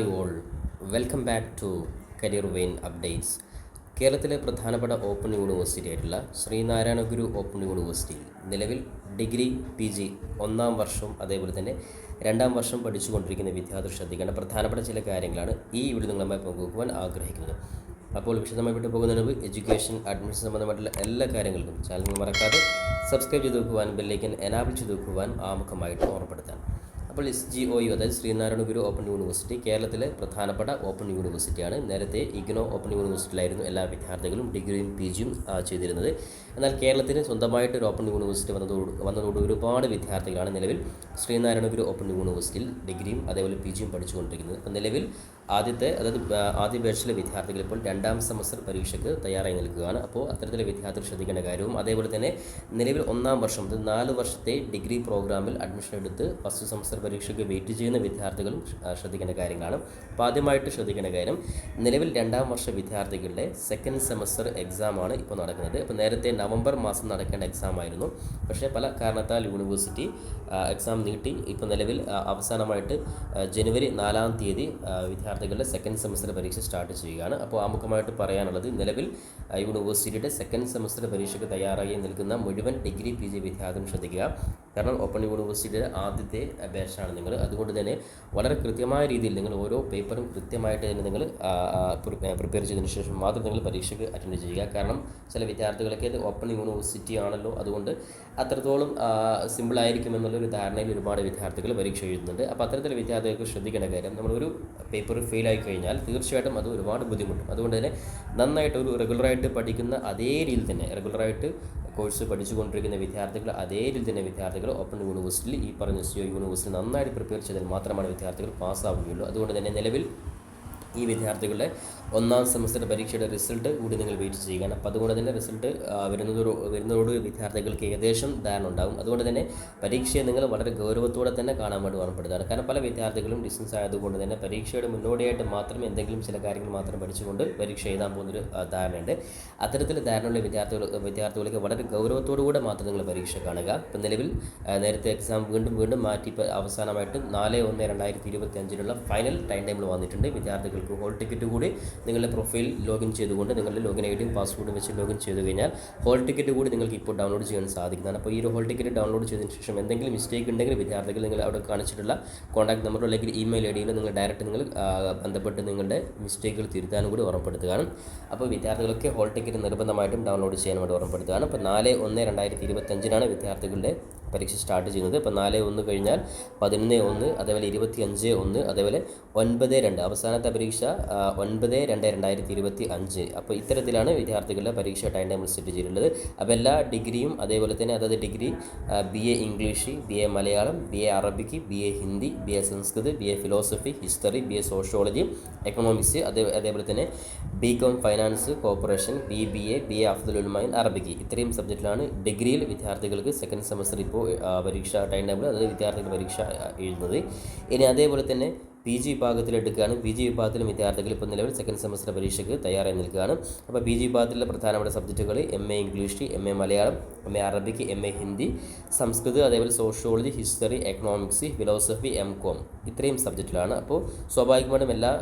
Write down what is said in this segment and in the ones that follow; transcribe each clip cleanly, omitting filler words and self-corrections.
Hi all, welcome back to career vein updates. കേരളത്തിലെ പ്രധാനപ്പെട്ട open university ആയിട്ടുള്ള ശ്രീനാരായണ ഗുരു open യൂണിവേഴ്സിറ്റിയിൽ നിലവിൽ ഡിഗ്രി PG ഒന്നാം വർഷവും അതേപോലെ തന്നെ രണ്ടാം വർഷം പഠിച്ചുകൊണ്ടിരിക്കുന്ന വിദ്യാർത്ഥികൾ ശ്രദ്ധിക്കേണ്ട പ്രധാനപ്പെട്ട ചില കാര്യങ്ങളാണ് ഈ വീഡിയോ നിങ്ങളുമായി പങ്കുവെക്കുവാൻ ആഗ്രഹിക്കുന്നത്. അപ്പോൾ വിശദമായി വിട്ടു പോകുന്നതിന് മുമ്പ് എഡ്യൂക്കേഷൻ, അഡ്മിഷൻ സംബന്ധമായിട്ടുള്ള എല്ലാ കാര്യങ്ങൾക്കും ചാനൽ മറക്കാതെ സബ്സ്ക്രൈബ് ചെയ്ത് വെക്കുവാൻ, ബെല്ലൈക്കൻ എനാബിൾ ചെയ്ത് വെക്കുവാൻ ആമുഖമായിട്ട് ഓർമ്മപ്പെടുത്താൻ. അപ്പോൾ SGOU അതായത് ശ്രീനാരായണ ഗുരു ഓപ്പൺ യൂണിവേഴ്സിറ്റി കേരളത്തിലെ പ്രധാനപ്പെട്ട ഓപ്പൺ യൂണിവേഴ്സിറ്റിയാണ്. നേരത്തെ IGNOU ഓപ്പൺ യൂണിവേഴ്സിറ്റിയിലായിരുന്നു എല്ലാ വിദ്യാർത്ഥികളും ഡിഗ്രിയും PGയും ചെയ്തിരുന്നത്. എന്നാൽ കേരളത്തിന് സ്വന്തമായിട്ട് ഒരു ഓപ്പൺ യൂണിവേഴ്സിറ്റി വന്നതോട് ഒരുപാട് വിദ്യാർത്ഥികളാണ് നിലവിൽ ശ്രീനാരായണ ഗുരു ഓപ്പൺ യൂണിവേഴ്സിറ്റിയിൽ ഡിഗ്രിയും അതേപോലെ PGയും പഠിച്ചുകൊണ്ടിരിക്കുന്നത്. അപ്പോൾ നിലവിൽ ആദ്യ ബാച്ചിലെ വിദ്യാർത്ഥികൾ ഇപ്പോൾ രണ്ടാം സെമസ്റ്റർ പരീക്ഷയ്ക്ക് തയ്യാറായി നിൽക്കുകയാണ്. അപ്പോൾ അത്തരത്തിലെ വിദ്യാർത്ഥികൾ ശ്രദ്ധിക്കേണ്ട കാര്യവും അതേപോലെ തന്നെ നിലവിൽ ഒന്നാം വർഷം 4 വർഷത്തെ ഡിഗ്രി പ്രോഗ്രാമിൽ അഡ്മിഷൻ എടുത്ത് ഫസ്റ്റ് സെമസ്റ്റർ പരീക്ഷയ്ക്ക് വെയിറ്റ് ചെയ്യുന്ന വിദ്യാർത്ഥികളും ശ്രദ്ധിക്കേണ്ട കാര്യങ്ങളാണ്. അപ്പോൾ ആദ്യമായിട്ട് ശ്രദ്ധിക്കേണ്ട കാര്യം, നിലവിൽ രണ്ടാം വർഷ വിദ്യാർത്ഥികളുടെ സെക്കൻഡ് സെമസ്റ്റർ എക്സാമാണ് ഇപ്പോൾ നടക്കുന്നത്. അപ്പോൾ നേരത്തെ നവംബർ മാസം നടക്കേണ്ട എക്സാം ആയിരുന്നു. പക്ഷേ പല കാരണത്താൽ യൂണിവേഴ്സിറ്റി എക്സാം നീട്ടി. ഇപ്പോൾ നിലവിൽ അവസാനമായിട്ട് ജനുവരി 4-ാം തീയതി വിദ്യാർത്ഥികളുടെ സെക്കൻഡ് സെമസ്റ്റർ പരീക്ഷ സ്റ്റാർട്ട് ചെയ്യുകയാണ്. അപ്പോൾ ആമുഖമായിട്ട് പറയാനുള്ളത്, നിലവിൽ യൂണിവേഴ്സിറ്റിയുടെ സെക്കൻഡ് സെമസ്റ്റർ പരീക്ഷയ്ക്ക് തയ്യാറായി നിൽക്കുന്ന മുഴുവൻ ഡിഗ്രി PG വിദ്യാർത്ഥികളും ശ്രദ്ധിക്കുക. കാരണം ഓപ്പൺ യൂണിവേഴ്സിറ്റിയുടെ ആദ്യത്തെ ബാച്ചാണ് നിങ്ങൾ. അതുകൊണ്ട് തന്നെ വളരെ കൃത്യമായ രീതിയിൽ നിങ്ങൾ ഓരോ പേപ്പറും കൃത്യമായിട്ട് തന്നെ നിങ്ങൾ പ്രിപ്പയർ ചെയ്തതിന് ശേഷം മാത്രം നിങ്ങൾ പരീക്ഷയ്ക്ക് അറ്റൻഡ് ചെയ്യുക. കാരണം ചില വിദ്യാർത്ഥികളൊക്കെ ഇത് ഓപ്പൺ യൂണിവേഴ്സിറ്റി ആണല്ലോ, അതുകൊണ്ട് അത്രത്തോളം സിമ്പിളായിരിക്കും എന്നുള്ളൊരു ധാരണയിൽ ഒരുപാട് വിദ്യാർത്ഥികൾ പരീക്ഷ എഴുതുന്നുണ്ട്. അപ്പോൾ അത്തരത്തിലുള്ള വിദ്യാർത്ഥികൾക്ക് ശ്രദ്ധിക്കേണ്ട കാര്യം, നമ്മളൊരു പേപ്പർ ഫെയിലായി കഴിഞ്ഞാൽ തീർച്ചയായിട്ടും അത് ഒരുപാട് ബുദ്ധിമുട്ടും. അതുകൊണ്ട് തന്നെ നന്നായിട്ട് ഒരു റെഗുലറായിട്ട് പഠിക്കുന്ന അതേ രീതിയിൽ തന്നെ റെഗുലറായിട്ട് കോഴ്സ് പഠിച്ചുകൊണ്ടിരിക്കുന്ന വിദ്യാർത്ഥികൾ അതേ രീതിയിൽ തന്നെ വിദ്യാർത്ഥികൾ ഓപ്പൺ യൂണിവേഴ്സിറ്റിയിൽ ഈ പറഞ്ഞ യൂണിവേഴ്സിറ്റി നന്നായിട്ട് പ്രിപ്പയർ ചെയ്താൽ മാത്രമാണ് വിദ്യാർത്ഥികൾ പാസ്സാവുകയുള്ളൂ. അതുകൊണ്ട് തന്നെ നിലവിൽ ഈ വിദ്യാർത്ഥികളുടെ ഒന്നാം സെമസ്റ്റർ പരീക്ഷയുടെ റിസൾട്ട് കൂടി നിങ്ങൾ വെയിറ്റ് ചെയ്യുകയാണ്. അപ്പോൾ അതുകൊണ്ട് തന്നെ റിസൾട്ട് വരുന്നതോട് വിദ്യാർത്ഥികൾക്ക് ഏകദേശം ധാരണ ഉണ്ടാകും. അതുകൊണ്ട് തന്നെ പരീക്ഷയെ നിങ്ങൾ വളരെ ഗൗരവത്തോടെ തന്നെ കാണാൻ വേണ്ടി ഓർമ്മപ്പെടുത്തുകയാണ്. കാരണം പല വിദ്യാർത്ഥികളും ഡിസ്റ്റൻസ് ആയതുകൊണ്ട് തന്നെ പരീക്ഷയുടെ മുന്നോടിയായിട്ട് മാത്രമേ എന്തെങ്കിലും ചില കാര്യങ്ങൾ മാത്രം പഠിച്ചുകൊണ്ട് പരീക്ഷ എഴുതാൻ പോകുന്നൊരു ധാരണയുണ്ട്. അത്തരത്തിൽ ധാരണയുള്ള വിദ്യാർത്ഥികൾക്ക് വളരെ ഗൗരവത്തോടു കൂടെ മാത്രം നിങ്ങൾ പരീക്ഷ കാണുക. ഇപ്പം നിലവിൽ നേരത്തെ എക്സാം വീണ്ടും മാറ്റി അവസാനമായിട്ട് 4/1/2025 ഫൈനൽ ടൈം ടേബിൾ വന്നിട്ടുണ്ട്. വിദ്യാർത്ഥികൾക്ക് ഹോൾ ടിക്കറ്റ് കൂടി നിങ്ങളുടെ പ്രൊഫൈൽ ലോഗിൻ ചെയ്തുകൊണ്ട് നിങ്ങളുടെ ലോഗിൻ ഐഡിയും പാസ്വേഡും വെച്ച് ലോഗിൻ ചെയ്ത് കഴിഞ്ഞാൽ ഹോൾ ടിക്കറ്റ് കൂടി നിങ്ങൾക്ക് ഇപ്പോൾ ഡൗൺലോഡ് ചെയ്യാൻ സാധിക്കുന്നതാണ്. അപ്പോൾ ഈ ഒരു ഹോൾ ടിക്കറ്റ് ഡൗൺലോഡ് ചെയ്തതിന് ശേഷം എന്തെങ്കിലും മിസ്റ്റേക്ക് ഉണ്ടെങ്കിൽ വിദ്യാർത്ഥികൾ നിങ്ങൾ അവിടെ കാണിച്ചിട്ടുള്ള കോൺടാക്ട് നമ്പറോ അല്ലെങ്കിൽ ഇമെയിൽ IDയിലോ നിങ്ങൾ ഡയറക്റ്റ് നിങ്ങൾ ബന്ധപ്പെട്ട് നിങ്ങളുടെ മിസ്റ്റേക്കുകൾ തിരുത്താനും കൂടി ഓർമ്മപ്പെടുത്തുകയാണ്. അപ്പോൾ വിദ്യാർത്ഥികളൊക്കെ ഹോൾ ടിക്കറ്റ് നിർബന്ധമായിട്ടും ഡൗൺലോഡ് ചെയ്യാൻ വേണ്ടി ഓർമ്മപ്പെടുത്തുകയാണ്. അപ്പോൾ 4/1/2025 പരീക്ഷ സ്റ്റാർട്ട് ചെയ്യുന്നത്. ഇപ്പോൾ 4/1 കഴിഞ്ഞാൽ 11/1, അതേപോലെ 25/1, അതേപോലെ 9/2 അവസാനത്തെ പരീക്ഷ 9/2/2025. അപ്പോൾ ഇത്തരത്തിലാണ് വിദ്യാർത്ഥികളുടെ പരീക്ഷ ടൈം ടേബിൾ സെറ്റ് ചെയ്തിട്ടുള്ളത്. അപ്പോൾ എല്ലാ ഡിഗ്രിയും അതേപോലെ തന്നെ അതായത് degree BA English, BA Malayalam, BA അറബിക്ക്, BA Hindi, BA Sanskrit, BA philosophy, history, BA sociology, economics, അതേപോലെ തന്നെ BCom finance, corporation, BBA, BA അഫ്ദൽ ഉലമ അറബിക്ക്, ഇത്രയും സബ്ജക്റ്റിലാണ് ഡിഗ്രിയിൽ വിദ്യാർത്ഥികൾക്ക് സെക്കൻഡ് സെമസ്റ്റർ ഇപ്പോൾ പരീക്ഷ ടൈം ടേബിൾ അതായത് വിദ്യാർത്ഥികൾ പരീക്ഷ എഴുതുന്നത്. ഇനി അതേപോലെ തന്നെ PG വിഭാഗത്തിൽ എടുക്കുകയാണ്. PG വിഭാഗത്തിലും വിദ്യാർത്ഥികൾ ഇപ്പോൾ നിലവിൽ സെക്കൻഡ് സെമസ്റ്റർ പരീക്ഷയ്ക്ക് തയ്യാറായി നിൽക്കുകയാണ്. അപ്പോൾ PG വിഭാഗത്തിലെ പ്രധാനപ്പെട്ട സബ്ജക്റ്റുകൾ MA English, MA Malayalam, MA അറബിക്ക്, MA ഹിന്ദി, സംസ്കൃത്, അതേപോലെ sociology, history, economics, philosophy, MCom ഇത്രയും സബ്ജക്റ്റിലാണ്. അപ്പോൾ സ്വാഭാവികമായിട്ടും എല്ലാ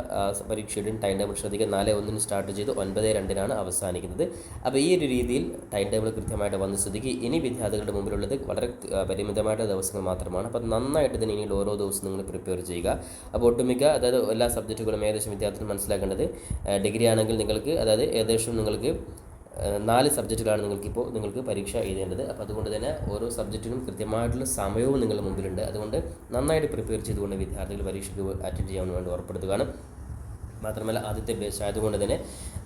പരീക്ഷയുടെയും ടൈം ടേബിൾ ശ്രദ്ധിക്കുക. 4/1 സ്റ്റാർട്ട് ചെയ്ത് 9/2 അവസാനിക്കുന്നത്. അപ്പോൾ ഈ ഒരു രീതിയിൽ ടൈം ടേബിൾ കൃത്യമായിട്ട് വന്ന് ശ്രദ്ധിക്കുക. ഇനി വിദ്യാർത്ഥികളുടെ മുമ്പിലുള്ളത് വളരെ പരിമിതമായിട്ടുള്ള ദിവസങ്ങൾ മാത്രമാണ്. അപ്പോൾ നന്നായിട്ട് തന്നെ ഇനി ഓരോ ദിവസവും നിങ്ങൾ പ്രിപ്പയർ ചെയ്യുക. അപ്പോൾ ഒട്ടുമിക്ക അതായത് എല്ലാ സബ്ജക്റ്റുകളും ഏകദേശം വിദ്യാർത്ഥികൾ മനസ്സിലാക്കേണ്ടത്, ഡിഗ്രി ആണെങ്കിൽ നിങ്ങൾക്ക് അതായത് ഏകദേശം നിങ്ങൾക്ക് 4 സബ്ജക്റ്റുകളാണ് നിങ്ങൾക്ക് പരീക്ഷ എഴുതേണ്ടത്. അപ്പോൾ അതുകൊണ്ട് തന്നെ ഓരോ സബ്ജക്റ്റിനും കൃത്യമായിട്ടുള്ള സമയവും നിങ്ങളുടെ മുമ്പിലുണ്ട്. അതുകൊണ്ട് നന്നായിട്ട് പ്രിപ്പയർ ചെയ്തുകൊണ്ട് വിദ്യാർത്ഥികൾ പരീക്ഷയ്ക്ക് അറ്റൻഡ് ചെയ്യാൻ വേണ്ടി ഓർപ്പെടുത്തുകയാണ്. മാത്രമല്ല ആദ്യത്തെ ബാച്ച് ആയതുകൊണ്ട് തന്നെ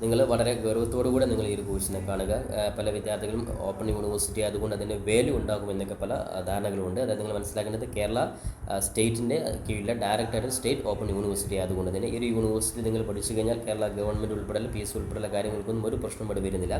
നിങ്ങൾ വളരെ ഗൗരവത്തോടുകൂടെ നിങ്ങൾ ഈ ഒരു കോഴ്സിനെ കാണുക. പല വിദ്യാർത്ഥികളും ഓപ്പൺ യൂണിവേഴ്സിറ്റി ആയതുകൊണ്ട് അതിൻ്റെ വാല്യൂ ഉണ്ടാകുമെന്നൊക്കെ പല ധാരണകളുമുണ്ട്. അതായത് നിങ്ങൾ മനസ്സിലാക്കേണ്ടത് കേരള സ്റ്റേറ്റിൻ്റെ കീഴിലെ ഡയറക്റ്റായിട്ട് സ്റ്റേറ്റ് ഓപ്പൺ യൂണിവേഴ്സിറ്റി ആയതുകൊണ്ട് തന്നെ ഈ ഒരു യൂണിവേഴ്സിറ്റി നിങ്ങൾ പഠിച്ചു കഴിഞ്ഞാൽ കേരള ഗവൺമെൻറ് ഉൾപ്പെടെ PSC ഉൾപ്പെടെയുള്ള കാര്യങ്ങൾക്കൊന്നും ഒരു പ്രശ്നം ഇവിടെ വരുന്നില്ല.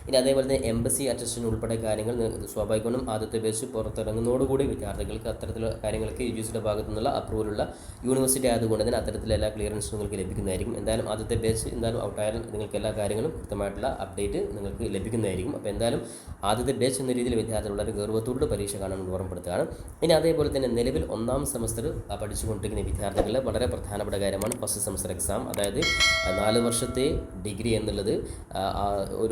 ഇനി അതേപോലെ തന്നെ എംബസി അറ്റസ്റ്റേഷൻ ഉൾപ്പെടെ കാര്യങ്ങൾ സ്വാഭാവികമായും ആദ്യത്തെ ബാച്ച് പുറത്തിറങ്ങുന്നതോടുകൂടി വിദ്യാർത്ഥികൾക്ക് അത്തരത്തിലുള്ള കാര്യങ്ങൾക്ക് UGCയുടെ ഭാഗത്തു നിന്നുള്ള അപ്രൂവലുള്ള യൂണിവേഴ്സിറ്റി ആയതുകൊണ്ട് തന്നെ അത്തരത്തിലുള്ള എല്ലാ ക്ലിയറൻസും നിങ്ങൾക്ക് ലഭിക്കുന്നതായിരിക്കും. അറിയിക്കുന്നതായിരിക്കും. എന്തായാലും ആദ്യത്തെ ബാച്ച് എന്തായാലും ഔട്ടായാലും നിങ്ങൾക്ക് എല്ലാ കാര്യങ്ങളും കൃത്യമായിട്ടുള്ള അപ്ഡേറ്റ് നിങ്ങൾക്ക് ലഭിക്കുന്നതായിരിക്കും. അപ്പോൾ എന്തായാലും ആദ്യത്തെ ബാച്ച് എന്ന രീതിയിൽ വിദ്യാർത്ഥികൾ വളരെ ഗൗരവത്തോടെ പരീക്ഷ കാണാൻ ഓർമ്മപ്പെടുത്തുകയാണ്. ഇനി അതേപോലെ തന്നെ നിലവിൽ 1ാം സെമസ്റ്റർ പഠിച്ചുകൊണ്ടിരിക്കുന്ന വിദ്യാർത്ഥികളുടെ വളരെ പ്രധാനപ്പെട്ട കാര്യമാണ് ഫസ്റ്റ് സെമസ്റ്റർ എക്സാം. അതായത് 4 വർഷത്തെ ഡിഗ്രി എന്നുള്ളത്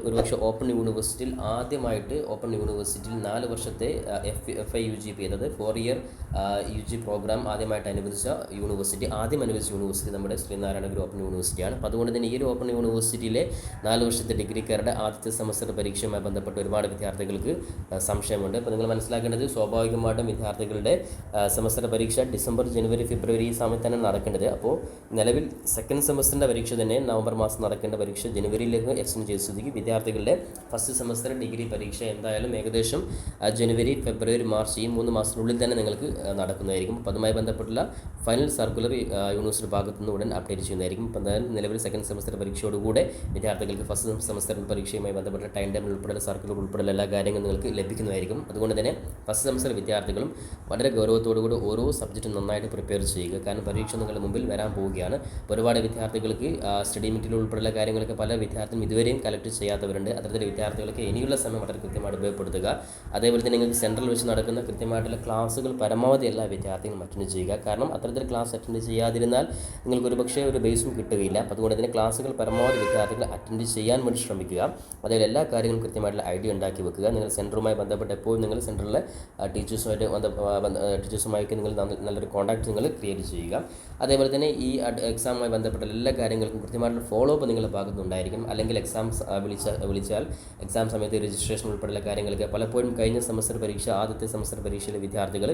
ഒരുപക്ഷെ ഓപ്പൺ യൂണിവേഴ്സിറ്റിയിൽ ആദ്യമായിട്ട് 4 വർഷത്തെ FIUGP അതായത് 4 ഇയർ UG പ്രോഗ്രാം ആദ്യം അനുവദിച്ച യൂണിവേഴ്സിറ്റി നമ്മുടെ ശ്രീനാരായണ ഗുരു ഓപ്പൺ യൂണിവേഴ്സിറ്റിയാണ്. അപ്പോൾ അതുകൊണ്ട് തന്നെ ഈ ഒരു ഓപ്പൺ യൂണിവേഴ്സിറ്റിയിലെ 4 വർഷത്തെ ഡിഗ്രിക്കാരുടെ ആദ്യത്തെ സെമസ്റ്റർ പരീക്ഷയുമായി ബന്ധപ്പെട്ട് ഒരുപാട് വിദ്യാർത്ഥികൾക്ക് സംശയമുണ്ട്. അപ്പോൾ നിങ്ങൾ മനസ്സിലാക്കേണ്ടത് സ്വാഭാവികമായിട്ടും വിദ്യാർത്ഥികളുടെ സെമസ്റ്റർ പരീക്ഷ ഡിസംബർ, ജനുവരി, ഫെബ്രുവരി ഈ സമയത്ത് തന്നെ നടക്കേണ്ടത്. അപ്പോൾ നിലവിൽ സെക്കൻഡ് സെമസ്റ്ററിൻ്റെ പരീക്ഷ തന്നെ നവംബർ മാസം നടക്കേണ്ട പരീക്ഷ ജനുവരിയിലേക്ക് എക്സ്റ്റെൻഡ് ചെയ്ത സ്ഥിതിക്ക് വിദ്യാർത്ഥികളുടെ ഫസ്റ്റ് സെമസ്റ്റർ ഡിഗ്രി പരീക്ഷ എന്തായാലും ഏകദേശം ജനുവരി, ഫെബ്രുവരി, മാർച്ച് ഈ 3 മാസത്തിനുള്ളിൽ തന്നെ നിങ്ങൾക്ക് നടക്കുന്നതായിരിക്കും. അപ്പോൾ അതുമായി ബന്ധപ്പെട്ടുള്ള ഫൈനൽ സർക്കുലർ യൂണിവേഴ്സിറ്റി ഭാഗത്തു നിന്ന് ഉടൻ അപ്ഡേറ്റ് ചെയ്യുന്നതായിരിക്കും. അപ്പോൾ എന്തായാലും നിലവിൽ സെക്കൻഡ് സെമസ്റ്റർ പരീക്ഷയോടുകൂടെ വിദ്യാർത്ഥികൾക്ക് ഫസ്റ്റ് സെമസ്റ്റർ പരീക്ഷയുമായി ബന്ധപ്പെട്ട ടൈം ടേബിൾ ഉൾപ്പെടെ സർക്കുലർ ഉൾപ്പെടെ എല്ലാ കാര്യങ്ങളും നിങ്ങൾക്ക് ലഭിക്കുന്നതായിരിക്കും. അതുകൊണ്ട് തന്നെ ഫസ്റ്റ് സെമസ്റ്റർ വിദ്യാർത്ഥികളും വളരെ ഗൗരവത്തോടുകൂടി ഓരോ സബ്ജക്റ്റും നന്നായിട്ട് പ്രിപ്പയർ ചെയ്യുക. കാരണം പരീക്ഷ നിങ്ങളുടെ മുമ്പിൽ വരാൻ പോവുകയാണ്. ഒരുപാട് വിദ്യാർത്ഥികൾക്ക് സ്റ്റഡി മെറ്റീരിയൽ ഉൾപ്പെടെയുള്ള കാര്യങ്ങളൊക്കെ പല വിദ്യാർത്ഥികളും ഇതുവരെയും കളക്ട് ചെയ്യാത്തവരുണ്ട്. അത്തരത്തിലുള്ള വിദ്യാർത്ഥികൾക്ക് ഇനിയുള്ള സമയം വളരെ കൃത്യമായിട്ട് ഉപയോഗപ്പെടുത്തുക. അതേപോലെ തന്നെ നിങ്ങൾക്ക് സെൻട്രൽ വെച്ച് നടക്കുന്ന കൃത്യമായിട്ടുള്ള ക്ലാസ്സുകൾ പരമാവധി എല്ലാ വിദ്യാർത്ഥികളും അറ്റൻഡ് ചെയ്യുക. കാരണം അത്തരത്തിൽ ക്ലാസ് അറ്റൻഡ് ചെയ്യാതിരുന്നാൽ നിങ്ങൾക്ക് ഒരുപക്ഷെ ഒരു ബേസും കിട്ടുകയില്ല. അപ്പോൾ അതുകൊണ്ട് തന്നെ ക്ലാസ്സുകൾ പരമാവധി വിദ്യാർത്ഥികൾ അറ്റൻഡ് ചെയ്യാൻ വേണ്ടി ശ്രമിക്കുക. അതേപോലെ എല്ലാ കാര്യങ്ങളും കൃത്യമായിട്ടുള്ള ഐഡിയ ഉണ്ടാക്കി വെക്കുക. നിങ്ങൾ സെൻറ്ററുമായി ബന്ധപ്പെട്ട് എപ്പോഴും നിങ്ങൾ സെൻറ്ററിലെ ടീച്ചേഴ്സുമായിട്ട് നിങ്ങൾ നല്ലൊരു കോൺടാക്ട് നിങ്ങൾ ക്രിയേറ്റ് ചെയ്യുക. അതേപോലെ തന്നെ ഈ എക്സാമുമായി ബന്ധപ്പെട്ട എല്ലാ കാര്യങ്ങൾക്കും കൃത്യമായിട്ടുള്ള ഫോളോ അപ്പ് നിങ്ങളുടെ ഭാഗത്തുനിന്നുണ്ടായിരിക്കും. അല്ലെങ്കിൽ എക്സാംസ് വിളിച്ചാൽ എക്സാം സമയത്ത് രജിസ്ട്രേഷൻ ഉൾപ്പെടെയുള്ള കാര്യങ്ങൾക്ക് പലപ്പോഴും കഴിഞ്ഞ സെമസ്റ്റർ പരീക്ഷ ആദ്യത്തെ സെമസ്റ്റർ പരീക്ഷയിലെ വിദ്യാർത്ഥികൾ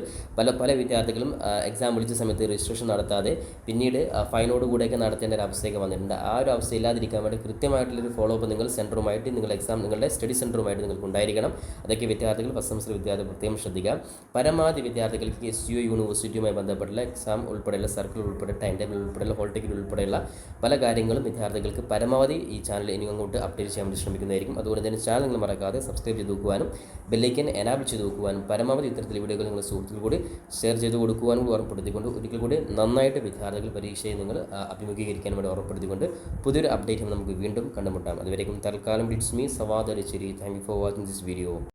പല വിദ്യാർത്ഥികളും എക്സാം വിളിച്ച സമയത്ത് രജിസ്ട്രേഷൻ നടത്താതെ പിന്നീട് ഫൈനോടുകൂടെയൊക്കെ നടത്തേണ്ട ഒരു അവസ്ഥയൊക്കെ വന്നിട്ടുണ്ട്. ആ ഒരു അവസ്ഥ ഇല്ലാതിരിക്കാൻ വേണ്ടി കൃത്യമായിട്ടുള്ളൊരു ഫോളോ അപ്പ് നിങ്ങൾ സെൻറ്ററുമായിട്ട് നിങ്ങളുടെ സ്റ്റഡി സെൻറ്ററുമായിട്ട് നിങ്ങൾക്ക് ഉണ്ടായിരിക്കണം. അതൊക്കെ വിദ്യാർത്ഥികൾ ഫസ്റ്റ് സെമസ്റ്റർ വിദ്യാർത്ഥികൾ പ്രത്യേകം ശ്രദ്ധിക്കുക. പരമാവധി വിദ്യാർത്ഥികൾക്ക് SU യൂണിവേഴ്സിറ്റിയുമായി ബന്ധപ്പെട്ടുള്ള എക്സാം ഉൾപ്പെടെയുള്ള സർക്കിൾ ഉൾപ്പെടെ ടൈം ടേബിൾ ഉൾപ്പെടെയുള്ള ഹോൾ ടിക്കറ്റ് ഉൾപ്പെടെയുള്ള പല കാര്യങ്ങളും വിദ്യാർത്ഥികൾക്ക് പരമാവധി ഈ ചാനൽ ഇനി അങ്ങോട്ട് അപ്ഡേറ്റ് ചെയ്യാൻ വേണ്ടി ശ്രമിക്കുന്നതായിരിക്കും. അതുകൊണ്ട് തന്നെ ചാനൽ നിങ്ങൾ മറക്കാതെ സബ്സ്ക്രൈബ് ചെയ്ത് നോക്കുവാനും ബെല്ലൈക്കൻ എനാബിൾ ചെയ്ത് നോക്കുവാനും പരമാവധി ഇത്തരത്തിൽ വീഡിയോകൾ നിങ്ങൾ സുഹൃത്തുക്കൾ കൂടി ഷെയർ ചെയ്ത് കൊടുക്കുവാനും ഓർമ്മപ്പെടുത്തിക്കൊണ്ട് ഒരിക്കൽ കൂടി നന്നായിട്ട് വിദ്യാർത്ഥികൾ പരീക്ഷയെ നിങ്ങൾ അഭിമുഖീകരിക്കാൻ വേണ്ടി ഓർമ്മപ്പെടുത്തിക്കൊണ്ട് പുതിയൊരു അപ്ഡേറ്റ് നമുക്ക് വീണ്ടും കണ്ടുമുട്ടാം. അതുവരേക്കും തൽക്കാലം it's me Savad Alisseri. Thank you for watching this video.